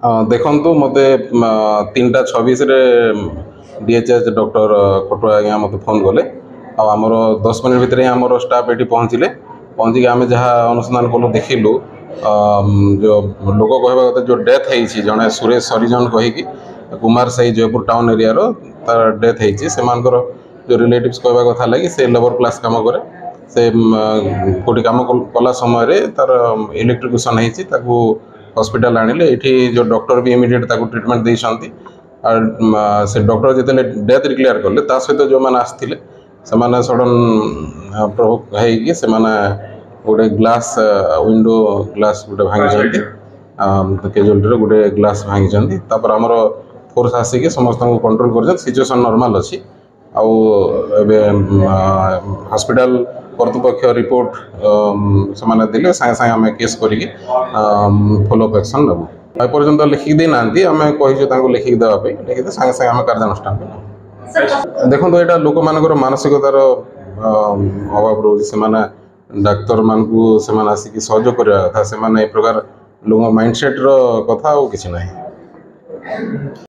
ଦେଖନ୍ତୁ ମୋତେ 3ଟା 26 DHH doctor Khatua ଆଜ୍ଞା ମୋତେ ଫୋନ୍ କଲେ। ଆଉ ଆମର 10 ମିନିଟ୍ ଭିତରେ ହିଁ ଆମର ଷ୍ଟାଫ୍ ଏଠି ପହଞ୍ଚିକି ଆମେ ଯାହା ଅନୁସନ୍ଧାନ କଲୁ ଦେଖିଲୁ ଯେଉଁ ଲୋକ କହିବା କଥା ଯେଉଁ ଡେଥ୍ ହେଇଛି ଜଣେ ସୁରେଶ ସରିଜନ କହିକି କୁମାର ସାହି ଜୟପୁର ଟାଉନ୍ ଏରିଆର ତାର ଡେଥ୍ ହେଇଛି। ସେମାନଙ୍କର ଯେଉଁ ରିଲେଟିଭ୍ସ କହିବା କଥା ଲାଗି ସେ ଲେବର୍ କ୍ଲାସ୍ କାମ କରେ। ସେ କେଉଁଠି କାମ କଲା ସମୟରେ ତାର ଇଲେକ୍ଟ୍ରିକ୍ୟୁସନ୍ ହେଇଛି, ତାକୁ ହସ୍ପିଟାଲ ଆଣିଲେ। ଏଠି ଯେଉଁ ଡକ୍ଟର ବି ଇମିଡ଼ିଏଟ୍ ତାକୁ ଟ୍ରିଟମେଣ୍ଟ ଦେଇଛନ୍ତି। ଆଉ ସେ ଡକ୍ଟର ଯେତେବେଳେ ଡେଥ୍ ଡିକ୍ଲେୟାର କଲେ ତା ସହିତ ଯେଉଁମାନେ ଆସିଥିଲେ ସେମାନେ ସଡ଼ନ୍ ପ୍ରଭୋକ୍ ହେଇକି ସେମାନେ ଗୋଟେ ଗ୍ଲାସ୍ ୱିଣ୍ଡୋ ଗ୍ଲାସ୍ ଗୋଟେ ଭାଙ୍ଗିଛନ୍ତି। କେଜୁଆଲିଟିର ଗୋଟେ ଗ୍ଲାସ୍ ଭାଙ୍ଗିଛନ୍ତି। ତାପରେ ଆମର ଫୋର୍ସ ଆସିକି ସମସ୍ତଙ୍କୁ କଣ୍ଟ୍ରୋଲ କରିଛନ୍ତି। ସିଚୁଏସନ୍ ନର୍ମାଲ୍ ଅଛି। ଆଉ ଏବେ ହସ୍ପିଟାଲ କର୍ତ୍ତୃପକ୍ଷ ରିପୋର୍ଟ ସେମାନେ ଦେଲେ ସାଙ୍ଗେ ସାଙ୍ଗେ ଆମେ କେସ୍ କରିକି ଫଲୋଅପ୍ ଆକ୍ସନ୍ ନେବୁ। ଏପର୍ଯ୍ୟନ୍ତ ଲେଖିକି ଦେଇନାହାନ୍ତି, ଆମେ କହିଛୁ ତାଙ୍କୁ ଲେଖିକି ଦେବା ପାଇଁ। ଲେଖିକି ସାଙ୍ଗେ ସାଙ୍ଗେ ଆମେ କାର୍ଯ୍ୟାନୁଷ୍ଠାନ ନେବୁ। ଦେଖନ୍ତୁ ଏଇଟା ଲୋକମାନଙ୍କର ମାନସିକତାର ଅଭାବ ରହୁଛି। ସେମାନେ ଡାକ୍ତରମାନଙ୍କୁ ସେମାନେ ଆସିକି ସହଯୋଗ କରିବା କଥା। ସେମାନେ ଏ ପ୍ରକାର ଲୋକଙ୍କ ମାଇଣ୍ଡସେଟ୍ର କଥା ଆଉ କିଛି ନାହିଁ।